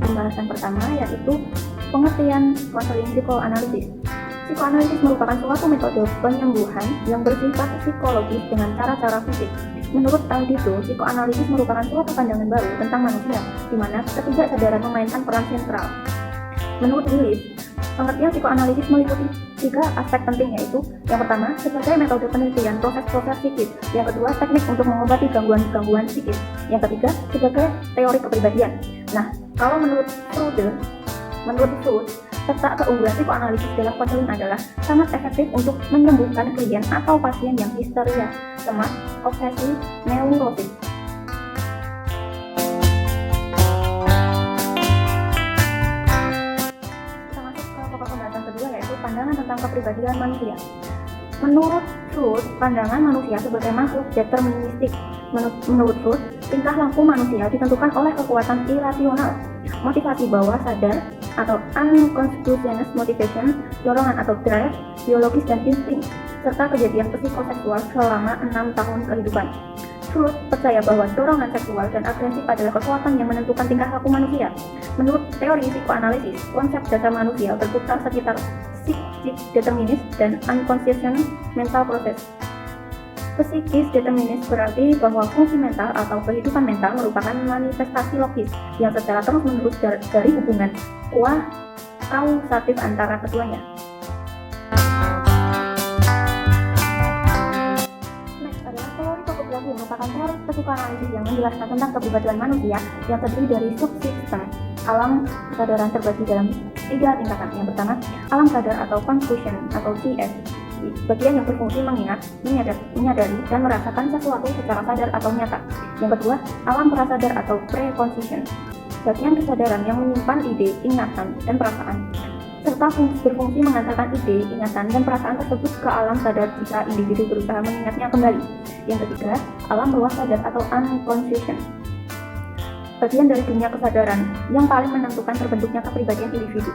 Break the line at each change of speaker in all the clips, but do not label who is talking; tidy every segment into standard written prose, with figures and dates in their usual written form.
Pembahasan pertama yaitu pengertian konseling psikoanalisis. Psikoanalisis merupakan suatu metode penyembuhan yang bersifat psikologis dengan cara-cara fisik. Menurut Aldito, psikoanalisis merupakan suatu pandangan baru tentang manusia, di mana ketidaksadaran memainkan peran sentral. Menurut Willis, pengertian psikoanalisis meliputi 3 aspek penting, yaitu yang pertama, sebagai metode penelitian proses-proses psikis, yang kedua, teknik untuk mengobati gangguan-gangguan psikis, yang ketiga, sebagai teori kepribadian. Nah, kalau menurut Freud, serta keunggulan psikoanalisis dalam konseling adalah sangat efektif untuk menyembuhkan klien atau pasien yang histeria, cemas, obsesi, neurosis. Kita masuk ke pokok pembahasan kedua, yaitu pandangan tentang kepribadian manusia. Menurut Freud, pandangan manusia sebagai makhluk deterministik. Menurut Freud, tingkah laku manusia ditentukan oleh kekuatan irasional, motivasi bawah sadar atau unconscious motivation, dorongan atau drive, biologis dan insting, serta kejadian psikoseksual selama 6 tahun kehidupan. Freud percaya bahwa dorongan seksual dan agresif adalah kekuatan yang menentukan tingkah laku manusia. Menurut teori psikoanalisis, konsep dasar manusia berputar sekitar psikis determinis dan unconscious mental process. Psikis determinis berarti bahwa fungsi mental atau kehidupan mental merupakan manifestasi logis yang secara terus-menerus dari hubungan kausatif antara keduanya. Next adalah teori topografi, merupakan teori psikoanalisis yang menjelaskan tentang kepribadian manusia yang terdiri dari subsistem. Alam kesadaran terbagi dalam 3 tingkatan. Yang pertama, alam sadar atau conscious atau CS, bagian yang berfungsi mengingat, menyadari, dan merasakan sesuatu secara sadar atau nyata. Yang kedua, alam prasadar atau preconscious, bagian kesadaran yang menyimpan ide, ingatan, dan perasaan, serta berfungsi mengantarkan ide, ingatan, dan perasaan tersebut ke alam sadar jika individu berusaha mengingatnya kembali. Yang ketiga, alam bawah sadar atau unconscious, bagian dari dunia kesadaran yang paling menentukan terbentuknya kepribadian individu.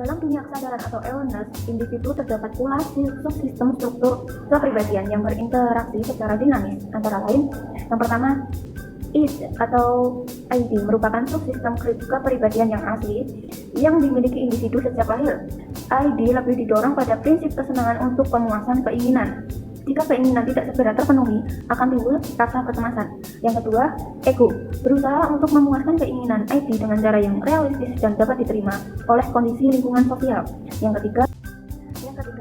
Dalam dunia kesadaran atau awareness, individu terdapat pula subsistem struktur kepribadian yang berinteraksi secara dinamis. Antara lain, yang pertama, id atau ID merupakan subsistem kepribadian yang asli yang dimiliki individu sejak lahir. ID lebih didorong pada prinsip kesenangan untuk pemuasan keinginan. Jika keinginan tidak segera terpenuhi, akan timbul rasa kecemasan. Yang kedua, ego, berusaha untuk memuaskan keinginan ID dengan cara yang realistis dan dapat diterima oleh kondisi lingkungan sosial. Yang ketiga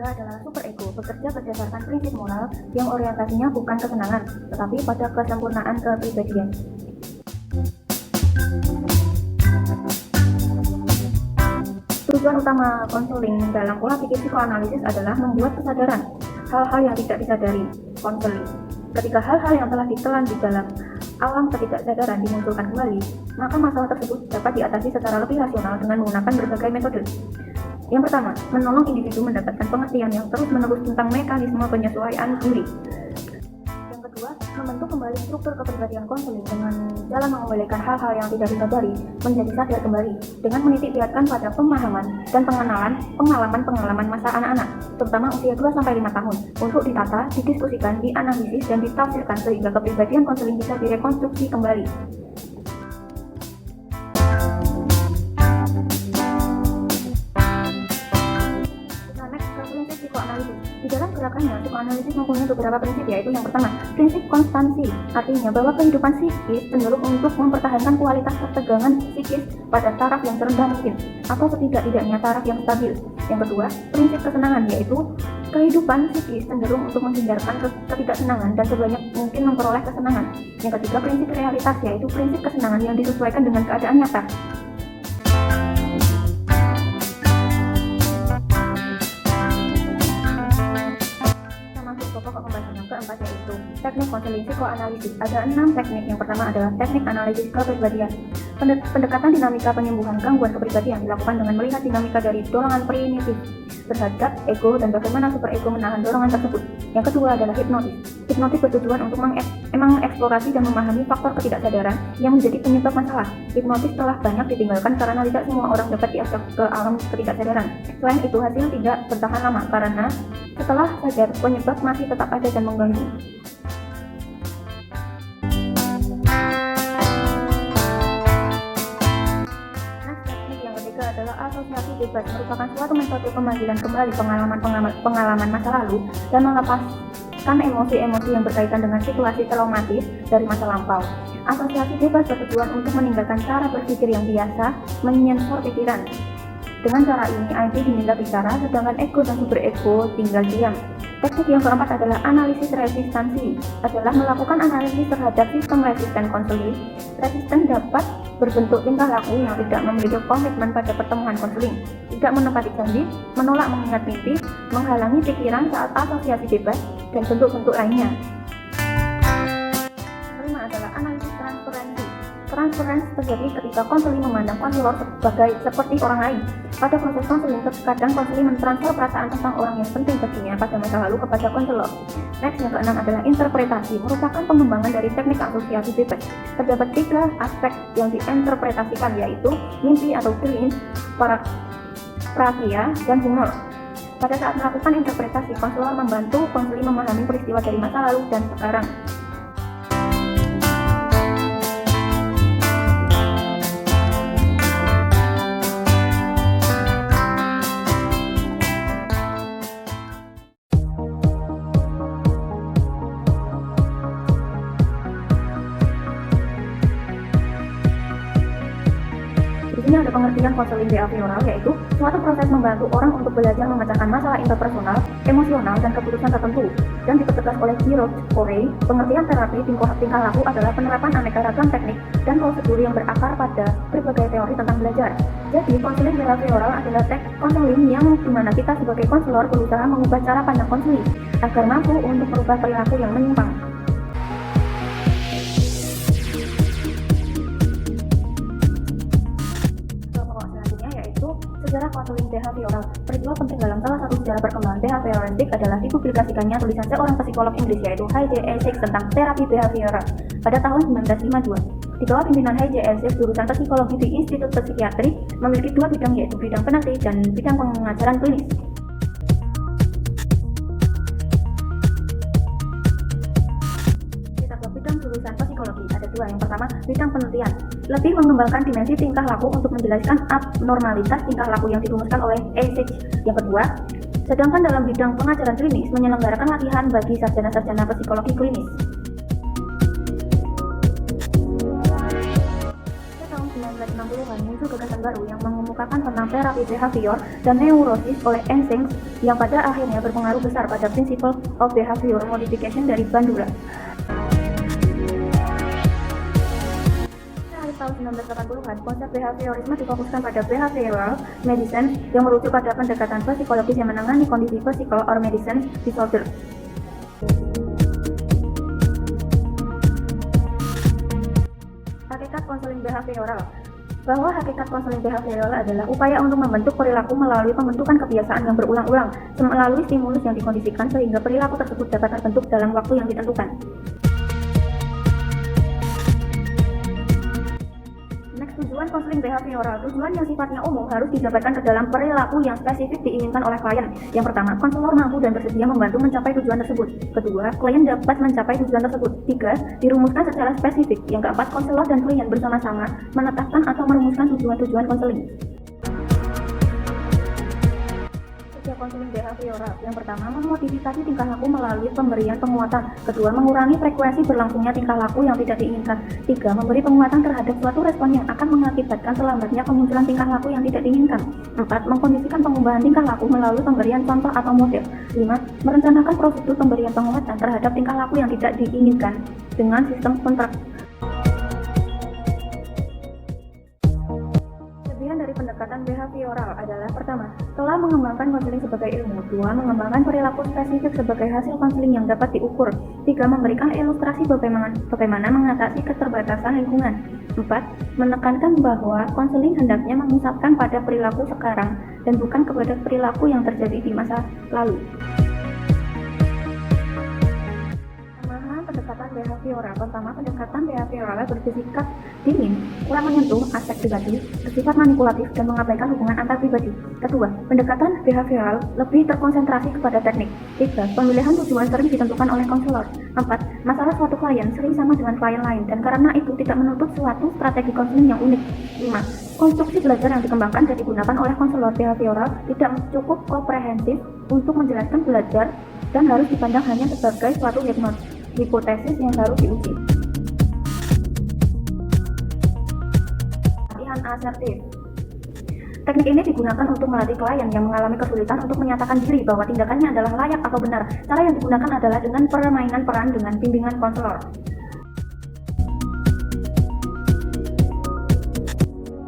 adalah superego, bekerja berdasarkan prinsip moral yang orientasinya bukan kesenangan, tetapi pada kesempurnaan kepribadian. Tujuan utama konseling dalam pola pikir psikoanalisis adalah membuat kesadaran hal-hal yang tidak disadari. Konseling, ketika hal-hal yang telah ditelan di dalam alam ketidaksadaran dimunculkan kembali, maka masalah tersebut dapat diatasi secara lebih rasional dengan menggunakan berbagai metode. Yang pertama, menolong individu mendapatkan pengertian yang terus-menerus tentang mekanisme penyesuaian diri. Yang kedua, membentuk kembali struktur kepribadian konseling dengan jalan mengembalikan hal-hal yang tidak disadari menjadi sadar kembali dengan menitik beratkan pada pemahaman dan pengalaman masa anak-anak, terutama usia 2-5 tahun, untuk ditata, didiskusikan, dianalisis, dan ditafsirkan sehingga kepribadian konseling bisa direkonstruksi kembali. Di dalam gerakannya, psikoanalisis mempunyai beberapa prinsip, yaitu yang pertama, prinsip konstansi, artinya bahwa kehidupan psikis cenderung untuk mempertahankan kualitas ketegangan psikis pada taraf yang terendah mungkin, atau setidak-tidaknya taraf yang stabil. Yang kedua, prinsip kesenangan, yaitu kehidupan psikis cenderung untuk menghindarkan ketidaksenangan dan sebanyak mungkin memperoleh kesenangan. Yang ketiga, prinsip realitas, yaitu prinsip kesenangan yang disesuaikan dengan keadaan nyata. Keempat, yaitu teknik konseling psikoanalisis. Ada 6 teknik. Yang pertama adalah teknik analisis kepribadian. Pendekatan dinamika penyembuhan gangguan kepribadian dilakukan dengan melihat dinamika dari dorongan primitif terhadap ego dan bagaimana superego menahan dorongan tersebut. Yang kedua adalah hipnotis. Hipnotis bertujuan untuk mengeksplorasi dan memahami faktor ketidaksadaran yang menjadi penyebab masalah. Hipnotis telah banyak ditinggalkan karena tidak semua orang dapat diajak ke alam ketidaksadaran. Selain itu, hasil tidak bertahan lama karena setelah sadar penyebab masih tetap ada dan mengganggu. Adalah asosiasi bebas, merupakan suatu metode pemanggilan kembali pengalaman masa lalu dan melepaskan emosi-emosi yang berkaitan dengan situasi traumatis dari masa lampau. Asosiasi bebas bertujuan untuk meninggalkan cara berpikir yang biasa, menyensor pikiran. Dengan cara ini, ID diminta bicara, sedangkan ego dan superego tinggal diam. Teknik yang keempat adalah analisis resistansi, adalah melakukan analisis terhadap sistem resisten konseling. Resisten dapat berbentuk tingkah laku yang tidak memiliki komitmen pada pertemuan konseling, tidak menepati janji, menolak mengingat mimpi, menghalangi pikiran saat asosiasi bebas, dan bentuk-bentuk lainnya. Kelima adalah analisis transferensi. Transferensi terjadi ketika konseling memandang konselor seperti orang lain. Pada proses konseling, terkadang konseling mentransfer perasaan tentang orang yang penting baginya pada masa lalu kepada konselor. Next, yang keenam adalah interpretasi, merupakan pengembangan dari teknik asosiasi bebas. Terdapat 3 aspek yang diinterpretasikan, yaitu mimpi atau dreams, prakia, dan humor. Pada saat melakukan interpretasi, konselor membantu konseling memahami peristiwa dari masa lalu dan sekarang. Di sini ada pengertian konseling behavioral, yaitu suatu proses membantu orang untuk belajar memecahkan masalah interpersonal, emosional, dan keputusan tertentu. Dan dipertegas oleh Giroux Corey, pengertian terapi tingkah laku adalah penerapan aneka ragam teknik dan prosedur yang berakar pada berbagai teori tentang belajar. Jadi, konseling behavioral adalah teknik konseling yang dimana kita sebagai konselor berusaha mengubah cara pandang konseling agar mampu untuk merubah perilaku yang menyimpang. Sejarah konseling behavioral. Peristiwa penting dalam salah satu sejarah perkembangan behavioristik adalah dipublikasikannya tulisan seorang psikolog Inggris, yaitu H.J. Essex, tentang terapi behavioral pada tahun 1952. Di bawah pimpinan H.J. Essex, jurusan psikologi di Institut Psikiatri memiliki 2 bidang, yaitu bidang peneliti dan bidang pengajaran klinis. Jurusan psikologi ada 2. Yang pertama, bidang penelitian, lebih mengembangkan dimensi tingkah laku untuk menjelaskan abnormalitas tingkah laku yang dirumuskan oleh Essex. Yang kedua, sedangkan dalam bidang pengajaran klinis menyelenggarakan latihan bagi sarjana-sarjana psikologi klinis. Tahun 1960-an muncul gagasan baru yang mengemukakan tentang terapi behavior dan neurosis oleh Essex, yang pada akhirnya berpengaruh besar pada Principle of Behavior Modification dari Bandura. Tahun 1980-an, konsep behaviorisme difokuskan pada behavioral medicine yang merujuk pada pendekatan psikologis yang menangani kondisi physical or medicine disorder. Hakikat konseling behavioral. Bahwa hakikat konseling behavioral adalah upaya untuk membentuk perilaku melalui pembentukan kebiasaan yang berulang-ulang melalui stimulus yang dikondisikan sehingga perilaku tersebut dapat terbentuk dalam waktu yang ditentukan. Tujuan konseling behavioral. Tujuan yang sifatnya umum harus dijabarkan ke dalam perilaku yang spesifik diinginkan oleh klien. Yang pertama, konselor mampu dan bersedia membantu mencapai tujuan tersebut. Kedua, klien dapat mencapai tujuan tersebut. Tiga, dirumuskan secara spesifik. Yang keempat, konselor dan klien bersama-sama menetapkan atau merumuskan tujuan-tujuan konseling. Konseling behavioral. Yang pertama, memodifikasi tingkah laku melalui pemberian penguatan. Kedua, mengurangi frekuensi berlangsungnya tingkah laku yang tidak diinginkan. Tiga, memberi penguatan terhadap suatu respon yang akan mengakibatkan terlambatnya kemunculan tingkah laku yang tidak diinginkan. Empat, mengkondisikan pengubahan tingkah laku melalui pemberian contoh atau model. Lima, merencanakan prosedur pemberian penguatan terhadap tingkah laku yang tidak diinginkan dengan sistem kontrak. Dari pendekatan behavior behavioral adalah pertama, telah mengembangkan konseling sebagai ilmu, dua, mengembangkan perilaku spesifik sebagai hasil konseling yang dapat diukur, tiga, memberikan ilustrasi bagaimana mengatasi keterbatasan lingkungan, empat, menekankan bahwa konseling hendaknya memusatkan pada perilaku sekarang dan bukan kepada perilaku yang terjadi di masa lalu. Pendekatan behavioral. Pertama, pendekatan behavioral bersikap dingin, kurang menyentuh aspek pribadi, bersifat manipulatif, dan mengabaikan hubungan antar pribadi. Kedua, pendekatan behavioral lebih terkonsentrasi kepada teknik. Tiga, pemilihan tujuan sering ditentukan oleh konselor. Empat, masalah suatu klien sering sama dengan klien lain, dan karena itu tidak menuntut suatu strategi konseling yang unik. Lima, konstruksi belajar yang dikembangkan dan digunakan oleh konselor behavioral tidak cukup komprehensif untuk menjelaskan belajar dan harus dipandang hanya sebagai suatu hipotesis yang harus diuji. Latihan asertif. Teknik ini digunakan untuk melatih klien yang mengalami kesulitan untuk menyatakan diri bahwa tindakannya adalah layak atau benar. Cara yang digunakan adalah dengan permainan peran dengan bimbingan konselor.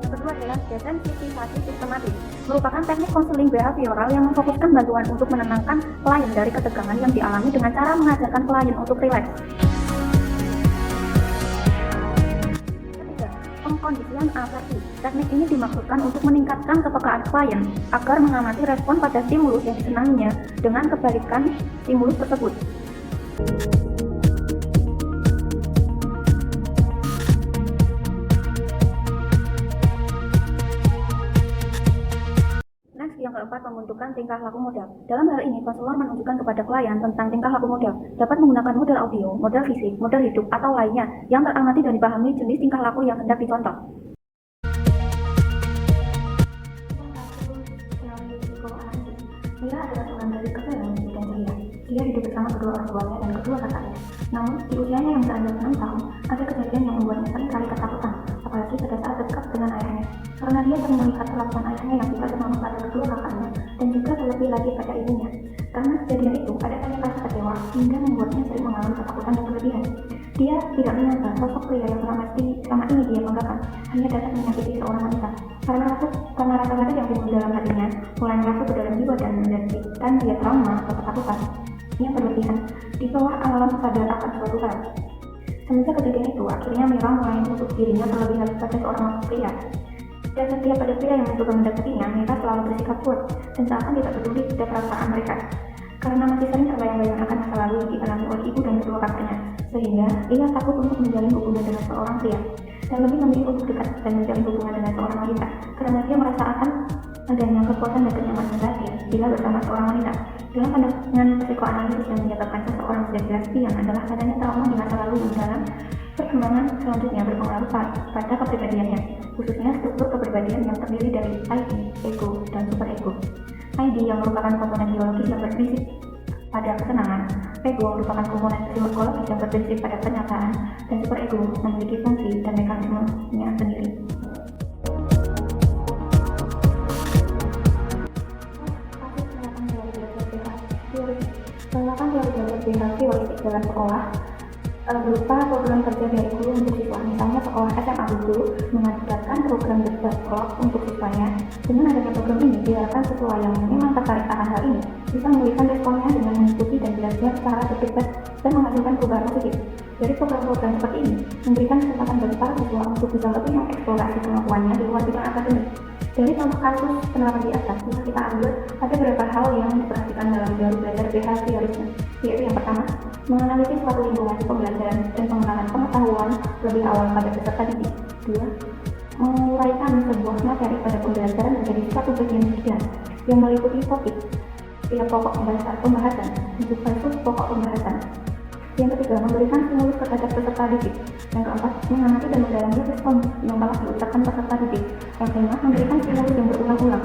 Yang kedua adalah desensitisasi sistematis. Merupakan teknik konseling behavioral yang memfokuskan bantuan untuk menenangkan klien dari ketegangan yang dialami dengan cara mengajarkan klien untuk rileks. Ketiga, pengkondisian afektif. Teknik ini dimaksudkan untuk meningkatkan kepekaan klien agar mengamati respon pada stimulus yang disenanginya dengan kebalikan stimulus tersebut. Yang keempat, pembentukan tingkah laku model. Dalam hal ini, konselor menunjukkan kepada klien tentang tingkah laku model. Dapat menggunakan model audio, model fisik, model hidup, atau lainnya yang teramati dan dipahami jenis tingkah laku yang hendak dicontoh. Mira adalah seorang gadis kecil yang lucu dan ceria. Dia hidup bersama kedua orang tuanya dan kedua kakaknya. Namun, di usianya yang beranjak 6 tahun, ada kejadian yang membuatnya seringkali ketakutan, apalagi pada saat dekat dengan ayahnya. Karena dia sering melihat perlakuan ayahnya yang tidak selamat pada kedua kakaknya dan juga terlebih lagi pada ibunya. Karena kejadian itu, ada banyak rasa kecewa hingga membuatnya sering mengalami ketakutan yang berlebihan. Dia tidak menyangka sosok pria yang selama ini dia banggakan hanya dapat menyakiti seorang wanita. Karena rasa sakit yang timbul dalam hatinya mulai merasuk ke dalam jiwa dan menjadikan dia trauma atau ketakutan yang berlebihan di bawah alam sadar akan suatu hal. Semenjak kejadian itu, akhirnya Mira mulai menutup dirinya terlebih lagi pada seorang pria. Dan setiap ada pria yang mencoba mendekatinya, Mira selalu bersikap kuat dan seakan tidak peduli pada perasaan mereka. Karena masih sering terbayang-bayang akan masa lalu yang dialami oleh ibu dan kedua kakaknya, sehingga ia takut untuk menjalin hubungan dengan seorang pria dan lebih memilih untuk dekat dan menjalin hubungan dengan seorang wanita, karena dia merasa akan adanya kepuasan dan kenyamanan batin bila bersama seorang wanita. Dalam pandangan psikoanalisis yang menyebabkan seseorang sudah jelas pian adalah adanya trauma di masa lalu yang dalam perkembangan selanjutnya berpengaruh pada kepribadiannya, khususnya struktur kepribadian yang terdiri dari ID, ego, dan superego. ID yang merupakan komponen biologis yang berprinsip pada kesenangan, ego merupakan komponen psikologis yang berprinsip pada penyataan, dan superego memiliki fungsi dan mekanismenya sendiri. Penerapan teori belajar behavioristik dalam sekolah berupa program kerja dari guru untuk siswa. Misalnya sekolah SMA dulu mengajarkan program belajar kelompok untuk siswanya. Dengan adanya program ini, diharapkan siswa yang memang tertarik akan hal ini bisa memulihkan responnya dengan mengikuti dan belajar secara terlibat dan menghasilkan perubahan positif. Dari program-program seperti ini, memberikan kesempatan bagi para siswa untuk bisa lebih mengeksplorasi kemampuannya di luar bidang akademik. Dari contoh kasus penerapan di atas, bisa kita ambil ada beberapa hal yang diperhatikan dalam teori belajar behaviorisme, yaitu yang pertama, menganalisis suatu lingkungan pembelajaran dan pengenalan pengetahuan lebih awal pada peserta didik. Dua, menguraikan sebuah materi pada pembelajaran menjadi satu bagian bidang yang meliputi topik, pokok pembahasan, untuk kasus pokok pembahasan. Yang ketiga, memberikan stimulus terhadap peserta didik. Yang keempat, mengamati dan mendalami respon yang telah diucapkan peserta didik. Yang kelima, memberikan stimulus yang berulang-ulang.